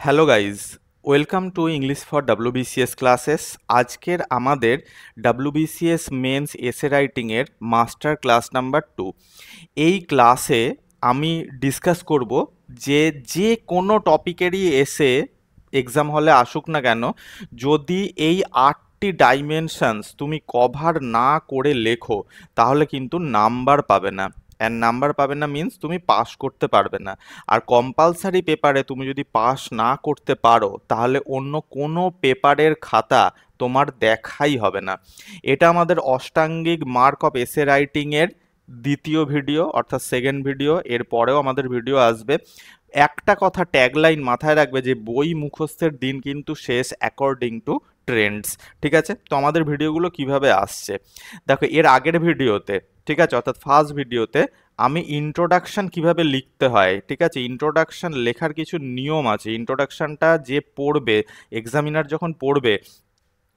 Hello guys, welcome to English for WBCS classes. আজকের আমাদের WBCS men's এসে রাইটিংয়ের master class number 2। এই ক্লাসে আমি ডিসকাস করব যে যে কোনো টপিকেরই এসে এক্সাম হলে আসুক না কেন, যদি এই 8টি ডাইমেনশনস তুমি কভার না করে লেখো তাহলে কিন্তু নাম্বার পাবে না। অ্যান্ড নাম্বার পাবে না মিন্স তুমি পাস করতে পারবে না। আর কম্পালসারি পেপারে তুমি যদি পাস না করতে পারো তাহলে অন্য কোনো পেপারের খাতা তোমার দেখাই হবে না। এটা আমাদের অষ্টাঙ্গিক মার্ক অফ এসে রাইটিংয়ের দ্বিতীয় ভিডিও, অর্থাৎ সেকেন্ড ভিডিও। এরপরেও আমাদের ভিডিও আসবে। একটা কথা ট্যাগলাইন মাথায় রাখবে যে বই মুখস্থের দিন কিন্তু শেষ অ্যাকর্ডিং টু ট্রেন্ডস। ঠিক আছে, তো আমাদের ভিডিওগুলো কিভাবে আসছে দেখো। এর আগের ভিডিওতে, ঠিক আছে, অর্থাৎ ফার্স্ট ভিডিওতে আমি ইন্ট্রোডাকশন কিভাবে লিখতে হয়, ঠিক আছে, ইন্ট্রোডাকশন লেখার কিছু নিয়ম আছে। ইন্ট্রোডাকশনটা যে পড়বে, এক্সামিনার যখন পড়বে,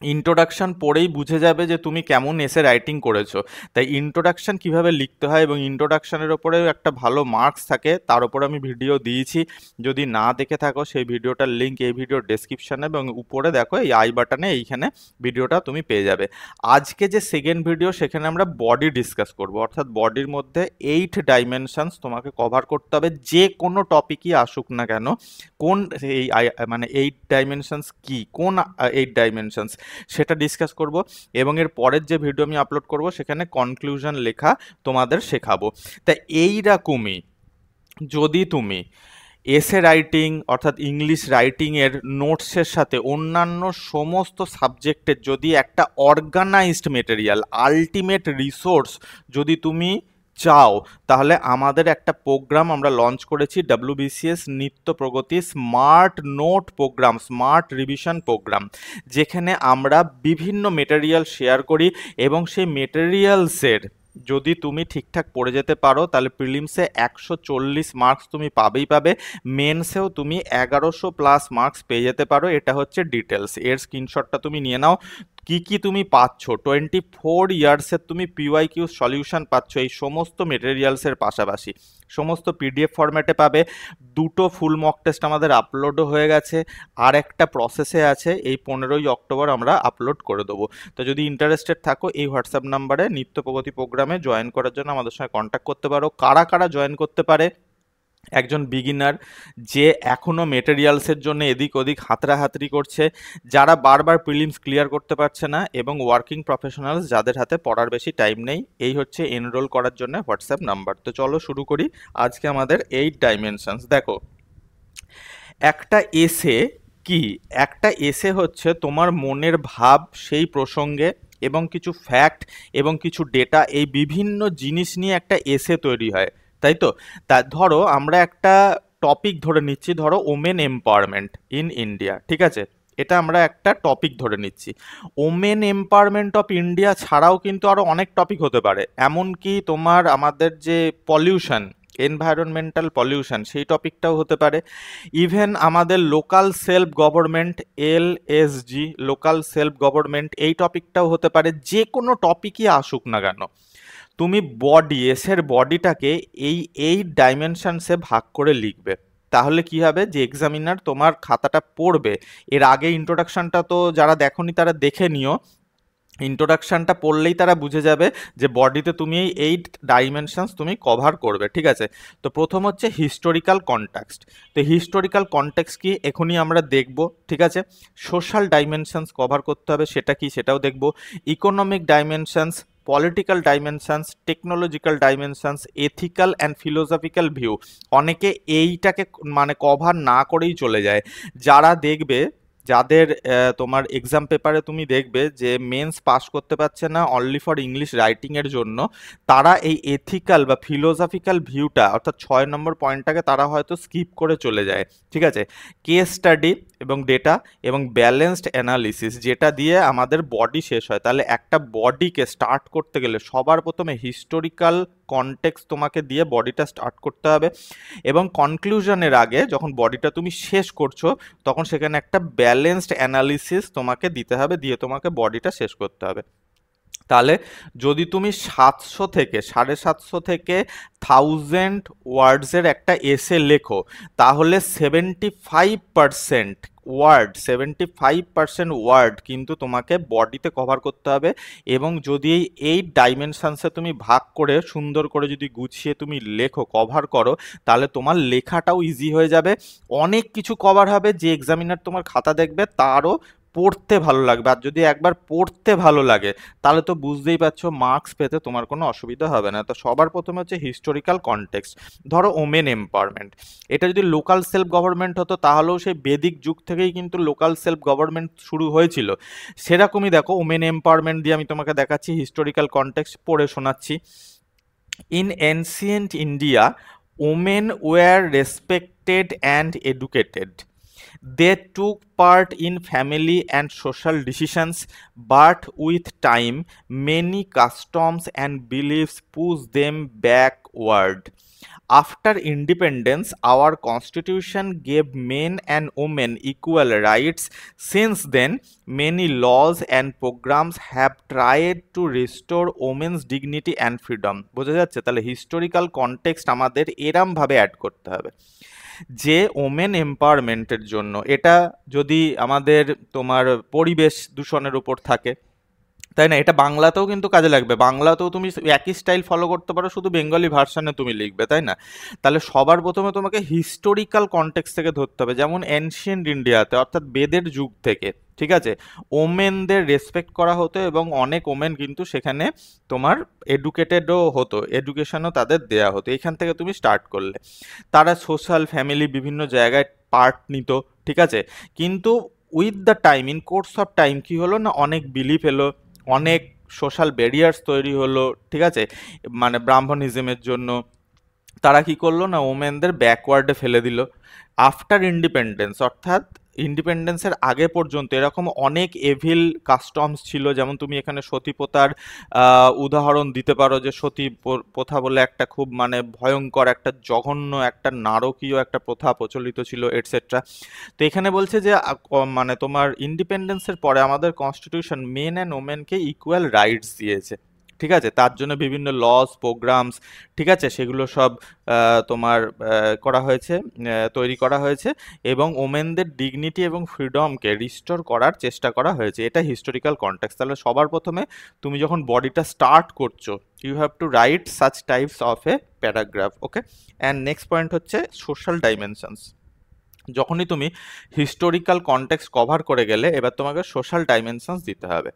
ইন্ট্রোডাকশন পড়েই বুঝে যাবে যে তুমি কেমন এসে রাইটিং করেছো। তাই ইন্ট্রোডাকশন কিভাবে লিখতে হয় এবং ইন্ট্রোডাকশনের ওপরেও একটা ভালো মার্কস থাকে, তার উপর আমি ভিডিও দিয়েছি। যদি না দেখে থাকো সেই ভিডিওটার লিঙ্ক এই ভিডিওর ডেসক্রিপশানে এবং উপরে দেখো এই আই বাটনে, এইখানে ভিডিওটা তুমি পেয়ে যাবে। আজকে যে সেকেন্ড ভিডিও সেখানে আমরা বডি ডিসকাস করব, অর্থাৎ বডির মধ্যে 8 ডাইমেনশনস তোমাকে কভার করতে হবে, যে কোনো টপিকই আসুক না কেন। কোন এই মানে 8 ডাইমেনশনস কি, কোন 8 ডাইমেনশনস সেটা ডিসকাস করব। এবং এর পরের যে ভিডিও আমি আপলোড করব সেখানে কনক্লুশন লেখা তোমাদের শেখাবো। তাই এইরকমই যদি তুমি এসে রাইটিং অর্থাৎ ইংলিশ রাইটিংয়ের নোটসের সাথে অন্যান্য সমস্ত সাবজেক্টের যদি একটা অর্গানাইজড মেটেরিয়াল, আলটিমেট রিসোর্স যদি তুমি চাও, তাহলে আমাদের একটা প্রোগ্রাম আমরা লঞ্চ করেছি, WBCS Nitya Pragati smart note program, smart revision program, যেখানে আমরা বিভিন্ন মেটেরিয়াল শেয়ার করি এবং সেই মেটেরিয়ালসের যদি তুমি ঠিকঠাক পড়ে যেতে পারো তাহলে প্রিলিমসে 140 মার্কস তুমি পাবেই পাবে, মেন্সেও তুমি 1100+ মার্কস পেয়ে যেতে পারো। এটা হচ্ছে ডিটেলস, এর স্ক্রিনশটটা তুমি নিয়ে নাও। কি কি তুমি পাচ্ছ, 24 ইয়ার্সের তুমি পিওয়াইকিউ সলিউশন পাচ্ছ এই সমস্ত মেটেরিয়ালসের পাশাপাশি। সমস্ত পিডিএফ ফরম্যাটে পাবে। দুটো ফুল মক টেস্ট আমাদের আপলোডও হয়ে গেছে, আর একটা প্রসেসে আছে, এই 15ই অক্টোবর আমরা আপলোড করে দেবো। তো যদি ইন্টারেস্টেড থাকো এই হোয়াটসঅ্যাপ নাম্বারে নিত্য প্রগতি প্রোগ্রামে জয়েন করার জন্য আমাদের সঙ্গে কন্ট্যাক্ট করতে পারো। কারা কারা জয়েন করতে পারে? একজন বিগিনার যে এখনও মেটেরিয়ালসের জন্য এদিক ওদিক হাতড়াহাতড়ি করছে, যারা বারবার প্রিলিমস ক্লিয়ার করতে পারছে না, এবং ওয়ার্কিং প্রফেশনালস যাদের হাতে পড়ার বেশি টাইম নেই। এই হচ্ছে এনরোল করার জন্য হোয়াটসঅ্যাপ নাম্বার। তো চলো শুরু করি আজকে আমাদের 8 ডাইমেনশনস। দেখো, একটা এসে কি, একটা এসে হচ্ছে তোমার মনের ভাব সেই প্রসঙ্গে এবং কিছু ফ্যাক্ট এবং কিছু ডেটা, এই বিভিন্ন জিনিস নিয়ে একটা এসে তৈরি হয়, তাই তো? তা ধরো আমরা একটা টপিক ধরে নিচ্ছি, ধরো ওমেন এম্পাওয়ারমেন্ট ইন ইন্ডিয়া, ঠিক আছে, এটা আমরা একটা টপিক ধরে নিচ্ছি। ওমেন এম্পাওয়ারমেন্ট অফ ইন্ডিয়া ছাড়াও কিন্তু আরও অনেক টপিক হতে পারে, এমনকি তোমার আমাদের যে পলিউশন, এনভায়রনমেন্টাল পলিউশন, সেই টপিকটাও হতে পারে। ইভেন আমাদের local self government, LSG, local self government, এই টপিকটাও হতে পারে। যে কোনো টপিকই আসুক না কেন, তুমি বডি, এসের বডিটাকে এই ডাইমেনশনসে ভাগ করে লিখবে। তাহলে কি হবে, যে এক্সামিনার তোমার খাতাটা পড়বে, এর আগে ইন্ট্রোডাকশনটা তো যারা দেখোনি তারা দেখে নিও। ইন্ট্রোডাকশনটা পড়লেই তারা বুঝে যাবে যে বডিতে তুমি এই 8 ডাইমেনশনস তুমি কভার করবে, ঠিক আছে। তো প্রথম হচ্ছে হিস্টোরিক্যাল কনটেক্সট। তো হিস্টোরিক্যাল কনটেক্সট কি এখনই আমরা দেখব, ঠিক আছে। সোশ্যাল ডাইমেনশনস কভার করতে হবে, সেটা কি সেটাও দেখব। Economic dimensions, political dimensions, technological dimensions, ethical and philosophical view. অনেকে এইটাকে মানে কভার না করেই চলে যায়। যারা দেখবে, যাদের তোমার এক্সাম পেপারে তুমি দেখবে যে মেন্স পাস করতে পারছে না অনলি ফর ইংলিশ রাইটিংয়ের জন্য, তারা এই এথিক্যাল বা ফিলোসফিক্যাল ভিউটা, অর্থাৎ 6 নম্বর পয়েন্টটাকে তারা হয়তো স্কিপ করে চলে যায়, ঠিক আছে। কেস স্টাডি এবং ডেটা এবং ব্যালেন্সড অ্যানালিসিস, যেটা দিয়ে আমাদের বডি শেষ হয়। তাহলে একটা বডিকে স্টার্ট করতে গেলে সবার প্রথমে হিস্টোরিক্যাল কনটেক্সট তোমাকে দিয়ে বডিটা স্টার্ট করতে হবে, এবং কনক্লুশনের আগে যখন বডিটা তুমি শেষ করছো তখন সেখানে একটা ব্যালেন্সড অ্যানালিসিস তোমাকে দিতে হবে, দিয়ে তোমাকে বডিটা শেষ করতে হবে। তাহলে যদি তুমি 700 থেকে 1000 ওয়ার্ডসের একটা এসে লেখো, তাহলে 75% ওয়ার্ড কিন্তু তোমাকে বডিতে কভার করতে হবে। এবং যদি এই 8 ডাইমেনশনসে তুমি ভাগ করে সুন্দর করে যদি গুছিয়ে তুমি লেখো, কভার করো, তাহলে তোমার লেখাটাও ইজি হয়ে যাবে। অনেক কিছু কভার হবে, যে এক্সামিনার তোমার খাতা দেখবে তারও পড়তে ভালো লাগবে। আর যদি একবার পড়তে ভালো লাগে, তাহলে তো বুঝতেই পারছো মার্কস পেতে তোমার কোনো অসুবিধা হবে না। তো সবার প্রথমে হচ্ছে হিস্টোরিক্যাল কনটেক্সট। ধরো ওমেন এম্পাওয়ারমেন্ট, এটা যদি লোকাল সেলফ গভর্নমেন্ট হতো, তাহলেও সেই বেদিক যুগ থেকেই কিন্তু লোকাল সেলফ গভর্নমেন্ট শুরু হয়েছিল। সেরকমই দেখো ওমেন এম্পাওয়ারমেন্ট দিয়ে আমি তোমাকে দেখাচ্ছি, হিস্টোরিক্যাল কনটেক্সট পড়ে শোনাচ্ছি। In ancient India, women were respected and educated. They took part in family and social decisions, but with time, many customs and beliefs pushed them backward. After independence, our constitution gave men and women equal rights. Since then, many laws and programs have tried to restore women's dignity and freedom. বোঝা যাচ্ছে? তাহলে historical context আমাদের এরম ভাবে add করতে হবে যে women এম্পাওয়ারমেন্টের জন্য, এটা যদি আমাদের তোমার পরিবেশ দূষণের উপর থাকে, তাই না, এটা বাংলাতেও কিন্তু কাজে লাগবে। বাংলাতেও তুমি একই স্টাইল ফলো করতে পারো, শুধু বেঙ্গলি ভার্সানে তুমি লিখবে, তাই না? তাহলে সবার প্রথমে তোমাকে হিস্টোরিক্যাল কনটেক্সট থেকে ধরতে হবে। যেমন এনশিয়েন্ট ইন্ডিয়াতে, অর্থাৎ বেদের যুগ থেকে, ঠিক আছে, ওমেনদের রেসপেক্ট করা হতো এবং অনেক ওমেন কিন্তু সেখানে তোমার এডুকেটেডও হতো, এডুকেশনও তাদের দেয়া হতো। এখান থেকে তুমি স্টার্ট করলে তারা সোশ্যাল, ফ্যামিলি বিভিন্ন জায়গায় পার্ট নিত, ঠিক আছে। কিন্তু with the time, in course of time, কি হলো না, অনেক বিলিফ এলো, অনেক সোশ্যাল ব্যারিয়ার্স তৈরি হলো, ঠিক আছে, মানে ব্রাহ্মণিজমের জন্য। তারা কি করলো না, ওমেনদের ব্যাকওয়ার্ডে ফেলে দিল। আফটার ইন্ডিপেন্ডেন্স, অর্থাৎ ইন্ডিপেন্ডেন্সের আগে পর্যন্ত এরকম অনেক এভিল কাস্টমস ছিল। যেমন তুমি এখানে সতী প্রথার উদাহরণ দিতে পারো, যে সতী প্রথা বলে একটা খুব মানে ভয়ঙ্কর, একটা জঘন্য, একটা নারকীয় একটা প্রথা প্রচলিত ছিল, এটসেট্রা। তো এখানে বলছে যে মানে তোমার ইন্ডিপেন্ডেন্সের পরে আমাদের কনস্টিটিউশন মেন অ্যান্ড ওমেনকে ইকুয়াল রাইটস দিয়েছে, ঠিক আছে। তার জন্য বিভিন্ন লস, প্রোগ্রামস, ঠিক আছে, সেগুলো সব তোমার করা হয়েছে, তৈরি করা হয়েছে, এবং ওমেনদের ডিগনিটি এবং ফ্রিডমকে রিস্টোর করার চেষ্টা করা হয়েছে। এটা হিস্টোরিক্যাল কনটেক্সট। তাহলে সবার প্রথমে তুমি যখন বডিটা স্টার্ট করছো, you have to write such types of a paragraph, okay. And next point হচ্ছে সোশ্যাল ডাইমেনশনস। যখনই তুমি হিস্টোরিক্যাল কনটেক্সট কভার করে গেলে, এবার তোমাকে সোশ্যাল ডাইমেনশনস দিতে হবে।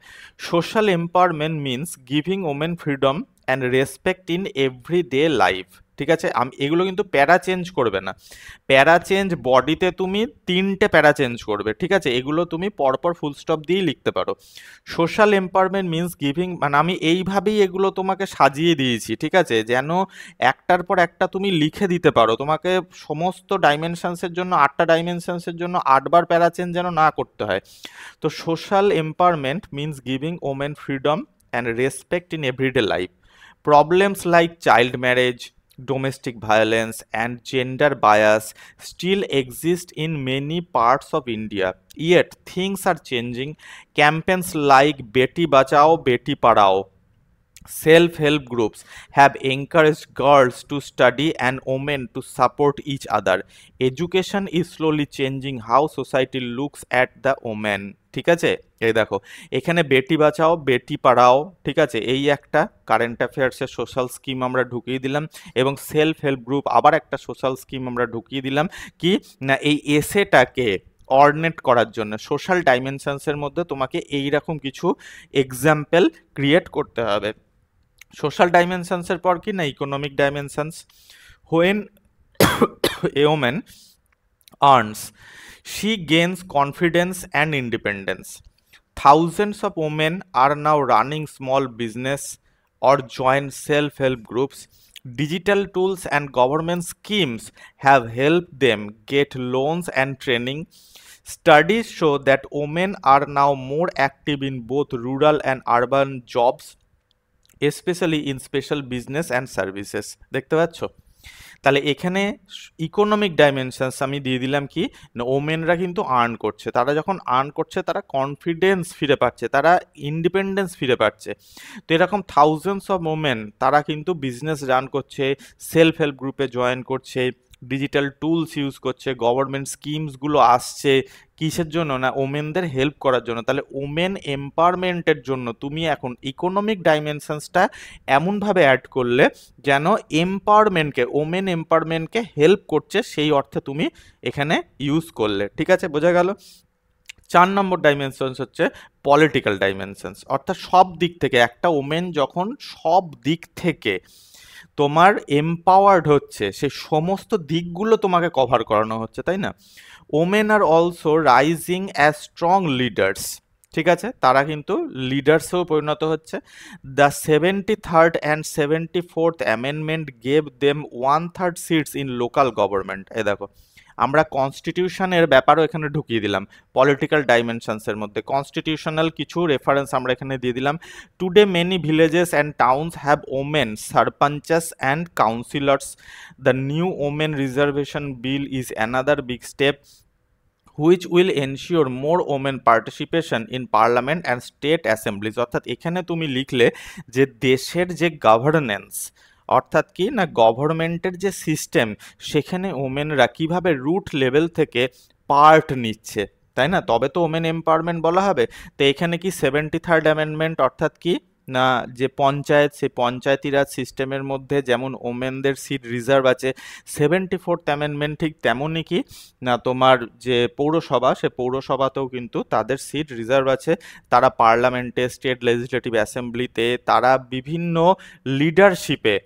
Social empowerment means giving women freedom and respect in everyday life, ঠিক আছে। আমি এগুলো কিন্তু প্যারা চেঞ্জ করবে না, প্যারা চেঞ্জ বডিতে তুমি 3টে প্যারা চেঞ্জ করবে, ঠিক আছে। এগুলো তুমি পরপর ফুল স্টপ দিয়েই লিখতে পারো। সোশ্যাল এম্পাওয়ারমেন্ট মিনস গিভিং, মানে আমি এইভাবেই এগুলো তোমাকে সাজিয়ে দিয়েছি, ঠিক আছে, যেন একটার পর একটা তুমি লিখে দিতে পারো। তোমাকে সমস্ত ডাইমেনশনসের জন্য, 8টা ডাইমেনশনসের জন্য 8বার প্যারা চেঞ্জ যেন না করতে হয়। তো social empowerment means giving women freedom and respect in everyday life. Problems like child marriage, domestic violence, and gender bias still exist in many parts of India. Yet things are changing. Campaigns like Beti Bachao, Beti Padhao, self-help groups have encouraged girls to study and women to support each other. Education is slowly changing how society looks at the woman. ঠিক আছে, এই দেখো এখানে বেটি বাঁচাও বেটি পড়াও, ঠিক আছে, এই একটা current অ্যাফেয়ার্সের social scheme আমরা ঢুকিয়ে দিলাম, এবং সেলফ হেল্প গ্রুপ আবার একটা সোশ্যাল স্কিম আমরা ঢুকিয়ে দিলাম। কি না, এই এসেটাকে অর্ডিনেট করার জন্য সোশ্যাল ডাইমেনশনসের মধ্যে তোমাকে এইরকম কিছু এক্সাম্পল ক্রিয়েট করতে হবে। সোশ্যাল ডাইমেনশনসের পর কি না, economic dimensions. When a woman earns, she gains confidence and independence. Thousands of women are now running small business or join self-help groups. Digital tools and government schemes have helped them get loans and training. Studies show that women are now more active in both rural and urban jobs, especially in special business and services. দেখতে পাচ্ছ? তাহলে এখানে economic dimensions আমি দিয়ে দিলাম কি না, ওমেনরা কিন্তু আর্ন করছে, তারা যখন আর্ন করছে তারা কনফিডেন্স ফিরে পাচ্ছে, তারা ইন্ডিপেন্ডেন্স ফিরে পাচ্ছে। তো এরকম থাউজেন্ডস অফ ওমেন তারা কিন্তু বিজনেস রান করছে, সেলফ হেল্প গ্রুপে জয়েন করছে, ডিজিটাল টুলস ইউজ করছে, গভর্নমেন্ট স্কিমসগুলো আসছে কিসের জন্য না ওমেনদের হেল্প করার জন্য। তাহলে ওমেন এম্পাওয়ারমেন্টের জন্য তুমি এখন ইকোনমিক ডাইমেনশনসটা এমনভাবে অ্যাড করলে যেন এম্পাওয়ারমেন্টকে, ওমেন এম্পাওয়ারমেন্টকে হেল্প করছে সেই অর্থে তুমি এখানে ইউজ করলে। ঠিক আছে, বোঝা গেল। 4 নম্বর ডাইমেনশনস হচ্ছে পলিটিক্যাল ডাইমেনশনস, অর্থাৎ সব দিক থেকে একটা ওমেন যখন সব দিক থেকে তোমার এম্পাওয়ার্ড হচ্ছে, সেই সমস্ত দিকগুলো তোমাকে কভার করানো হচ্ছে, তাই না। ওমেন আর also rising as strong leaders, ঠিক আছে, তারা কিন্তু লিডার্সেও পরিণত হচ্ছে। The 73rd and 74th amendment gave them 1/3 seats in local government. এ দেখো, আমরা কনস্টিটিউশনের ব্যাপারও এখানে ঢুকিয়ে দিলাম পলিটিক্যাল ডাইমেনশনসের মধ্যে। কনস্টিটিউশনাল কিছু রেফারেন্স আমরা এখানে দিয়ে দিলাম। Today many villages and towns have women sarpanches and councillors. The new women reservation bill is another big step which will ensure more women participation in parliament and state assemblies। অর্থাৎ এখানে তুমি লিখলে যে দেশের যে গভর্নেন্স, অর্থাৎ কি না গভর্নমেন্টের যে সিস্টেম, সেখানে ওমেনরা কিভাবে রুট লেভেল থেকে পার্ট নিচ্ছে, তাই না, তবে তো ওমেন এম্পাওয়ারমেন্ট বলা হবে। তো এখানে কি 73rd অ্যামেন্ডমেন্ট অর্থাৎ কি না যে পঞ্চায়েত, সেই পঞ্চায়েতি রাজ সিস্টেমের মধ্যে যেমন ওমেনদের সিট রিজার্ভ আছে, 74th অ্যামেন্ডমেন্ট ঠিক তেমনই কি না তোমার যে পৌরসভা, সে পৌরসভাতেও কিন্তু তাদের সিট রিজার্ভ আছে, তারা পার্লামেন্টে, স্টেট লেজিসলেটিভ অ্যাসেম্বলিতে, তারা বিভিন্ন লিডারশিপে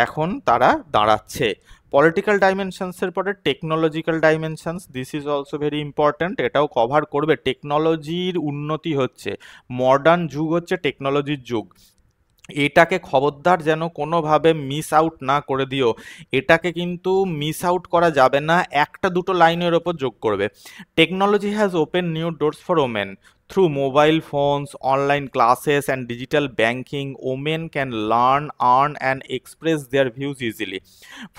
এখন তারা দাঁড়াচ্ছে। পলিটিক্যাল ডাইমেনশনসের পরে technological dimensions, this is also very important, এটাও কভার করবে। টেকনোলজির উন্নতি হচ্ছে, মডার্ন যুগ হচ্ছে টেকনোলজির যুগ, এটাকে খবরদার যেন কোনোভাবে মিস আউট না করে দিও, এটাকে কিন্তু মিস আউট করা যাবে না, একটা দুটো লাইনের ওপর যোগ করবে। Technology has open new doors for women through mobile phones, online classes and digital banking. Women can learn, earn and express their views easily.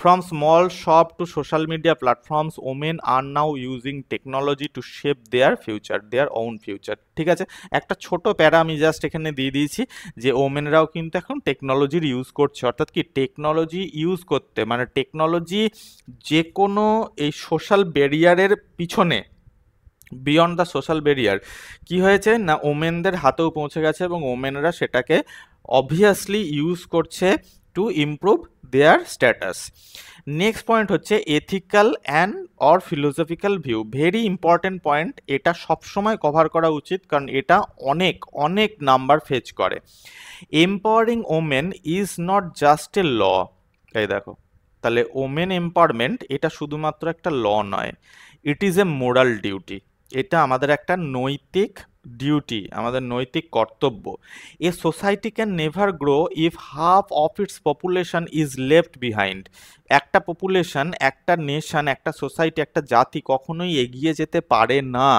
From small shop to social media platforms, women are now using technology to shape their future, their own future। ঠিক আছে, একটা ছোট প্যারা আমি just এখানে দিয়ে দিয়েছি যে ওমেনরাও কিন্তু এখন টেকনোলজির ইউজ করছে, অর্থাৎ কি টেকনোলজি ইউজ করতে মানে টেকনোলজি যে কোনো এই সোশ্যাল ব্যারিয়ারের পিছনে, বিয়ন্ড দ্য সোশ্যাল ব্যারিয়ার কি হয়েছে না ওমেনদের হাতেও পৌঁছে গেছে এবং ওমেনরা সেটাকে অবভিয়াসলি ইউজ করছে to improve their status. Next point হচ্ছে ethical and or philosophical view, very important point, এটা সবসময় কভার করা উচিত কারণ এটা অনেক অনেক নাম্বার ফেচ করে। Empowering women is not just a law, এই দেখো, তাহলে ওমেন এম্পাওয়ারমেন্ট এটা শুধুমাত্র একটা ল নয়, it is a moral duty, এটা আমাদের একটা নৈতিক ডিউটি, আমাদের নৈতিক কর্তব্য। A society can never grow if half of its population is left behind. একটা পপুলেশন, একটা নেশন, একটা সোসাইটি, একটা জাতি কখনোই এগিয়ে যেতে পারে না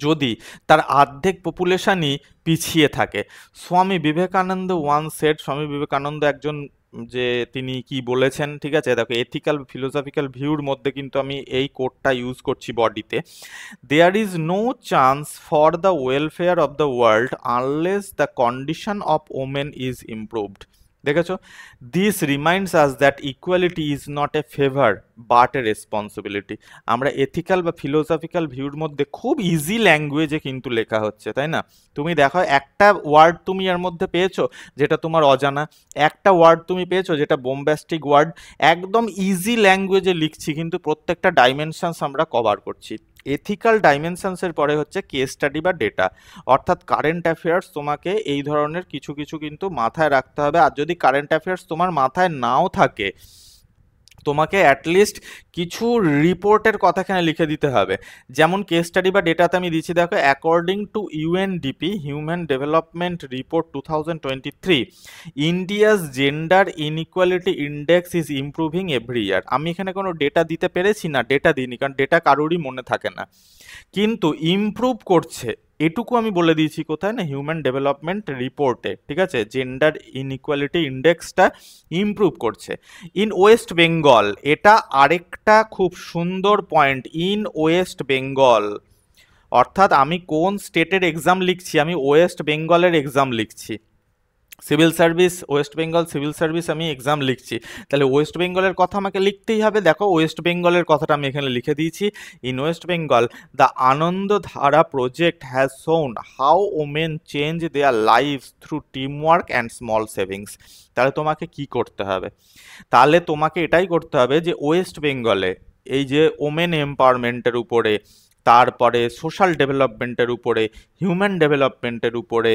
যদি তার অর্ধেক পপুলেশনই পিছিয়ে থাকে। স্বামী বিবেকানন্দ ওয়ান সেড, স্বামী বিবেকানন্দ একজন যে তিনি কি বলেছেন, ঠিক আছে, দেখো এথিক্যাল ফিলোসফিক্যাল ভিউর মধ্যে কিন্তু আমি এই কোডটা ইউজ করছি বডিতে। There is no chance for the welfare of the world unless the condition of women is improved. দেখেছো, this reminds us that equality is not a favour but a responsibility. আমরা এথিক্যাল বা philosophical ভিউর মধ্যে খুব easy ল্যাঙ্গুয়েজে কিন্তু লেখা হচ্ছে, তাই না। তুমি দেখো একটা ওয়ার্ড তুমি এর মধ্যে পেয়েছো যেটা তোমার অজানা, একটা ওয়ার্ড তুমি পেয়েছো যেটা বোমব্যাস্টিক ওয়ার্ড, একদম ইজি ল্যাঙ্গুয়েজে লিখছি কিন্তু প্রত্যেকটা ডাইমেনশনস আমরা কভার করছি। এথিক্যাল ডাইমেনশনসের পরে হচ্ছে কেস স্টাডি বা ডেটা, অর্থাৎ কারেন্ট অ্যাফেয়ার্স তোমাকে এই ধরনের কিছু কিছু কিন্তু মাথায় রাখতে হবে, আর যদি কারেন্ট অ্যাফেয়ার্স তোমার মাথায় নাও থাকে তোমাকে অ্যাটলিস্ট কিছু রিপোর্টের কথা এখানে লিখে দিতে হবে। যেমন কেস স্টাডি বা ডেটাতে আমি দিচ্ছি, দেখো according to UNDP human development report 2023 India's gender inequality index is improving every year. আমি এখানে কোনো ডেটা দিতে পেরেছি না, ডেটা দিইনি কারণ ডেটা কারোরই মনে থাকে না, কিন্তু ইমপ্রুভ করছে এটুকু আমি বলে দিয়েছি কোথায় না, হিউম্যান ডেভেলপমেন্ট রিপোর্টে, ঠিক আছে, জেন্ডার ইনইকুয়ালিটি ইন্ডেক্সটা ইমপ্রুভ করছে। ইন ওয়েস্ট বেঙ্গল, এটা আরেকটা খুব সুন্দর পয়েন্ট, ইন ওয়েস্ট বেঙ্গল, অর্থাৎ আমি কোন স্টেটের এক্সাম লিখছি, আমি ওয়েস্ট বেঙ্গলের এক্সাম লিখছি, civil service, West Bengal civil service আমি এক্সাম লিখছি, তাহলে ওয়েস্ট বেঙ্গলের কথা আমাকে লিখতেই হবে। দেখো ওয়েস্ট বেঙ্গলের কথাটা আমি এখানে লিখে দিয়েছি, ইন ওয়েস্ট বেঙ্গল দ্য আনন্দ ধারা প্রজেক্ট হ্যাজ শোন how women change their life through team work and small savings. তাহলে তোমাকে কি করতে হবে, তাহলে তোমাকে এটাই করতে হবে যে ওয়েস্ট বেঙ্গলে এই যে ওমেন এম্পাওয়ারমেন্টের উপরে, তারপরে সোশ্যাল ডেভেলপমেন্টের উপরে, হিউম্যান ডেভেলপমেন্টের উপরে,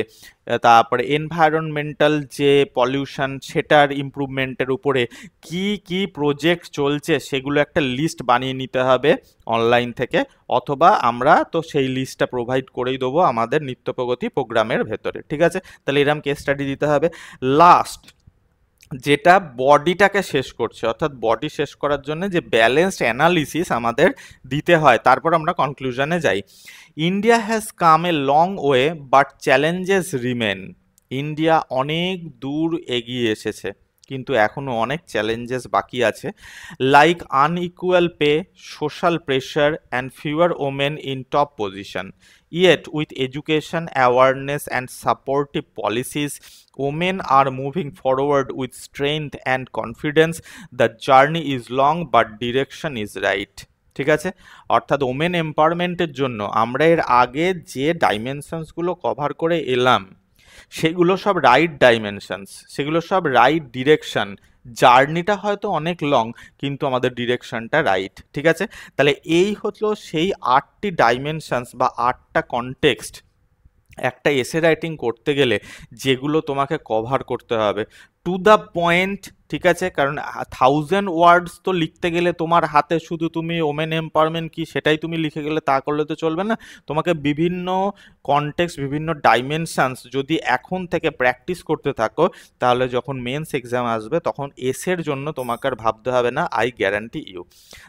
তারপরে এনভায়রনমেন্টাল যে পলিউশন সেটার ইমপ্রুভমেন্টের উপরে কি কি প্রজেক্ট চলছে সেগুলো একটা লিস্ট বানিয়ে নিতে হবে অনলাইন থেকে, অথবা আমরা তো সেই লিস্টটা প্রোভাইড করেই দেবো আমাদের নিত্য প্রগতি প্রোগ্রামের ভেতরে, ঠিক আছে। তাহলে এরকম কেস স্টাডি দিতে হবে। লাস্ট যেটা বডিটাকে শেষ করছে, অর্থাৎ বডি শেষ করার জন্য যে ব্যালেন্সড অ্যানালিসিস আমাদের দিতে হয়, তারপর আমরা কনক্লুশনে যাই। India has come a long way but challenges remain. India অনেক দূর এগিয়ে এসেছে, কিন্তু এখনো অনেক চ্যালেঞ্জেস বাকি আছে, like unequal pay, social pressure and fewer women in top position. Yet, with education, awareness, and supportive policies, women are moving forward with strength and confidence. The journey is long, but direction is right. ঠিক আছে, অর্থাৎ women এম্পাওয়ারমেন্টের জন্য আমরা এর আগে যে ডাইমেনশনসগুলো cover করে এলাম সেগুলো সব রাইট ডাইমেনশনস, সেগুলো সব রাইট ডিরেকশন। জার্নিটা হয়তো অনেক লং, কিন্তু আমাদের ডিরেকশনটা রাইট, ঠিক আছে। তাহলে এই হলো সেই 8টি ডাইমেনশনস বা 8টা কনটেক্সট একটা এসে রাইটিং করতে গেলে যেগুলো তোমাকে কভার করতে হবে, টু দ্য পয়েন্ট, ঠিক আছে। কারণ 1000 ওয়ার্ডস তো লিখতে গেলে তোমার হাতে শুধু তুমি ওমেন এম্পাওয়ারমেন্ট কি সেটাই তুমি লিখে গেলে তা করলে তো চলবে না, তোমাকে বিভিন্ন কনটেক্সট, বিভিন্ন ডাইমেনশনস যদি এখন থেকে প্র্যাকটিস করতে থাকো, তাহলে যখন মেন্স এক্সাম আসবে তখন এসের জন্য তোমাকে আর ভাবতে হবে না, আই গ্যারান্টি ইউ।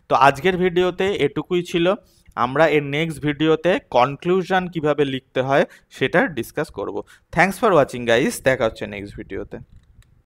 তো আজকের ভিডিওতে এটুকুই ছিল, আমরা এর নেক্সট ভিডিওতে কনক্লুশন কিভাবে লিখতে হয় সেটা ডিসকাস করব। থ্যাঙ্কস ফর ওয়াচিং গাইস, দেখা হচ্ছে নেক্সট ভিডিওতে।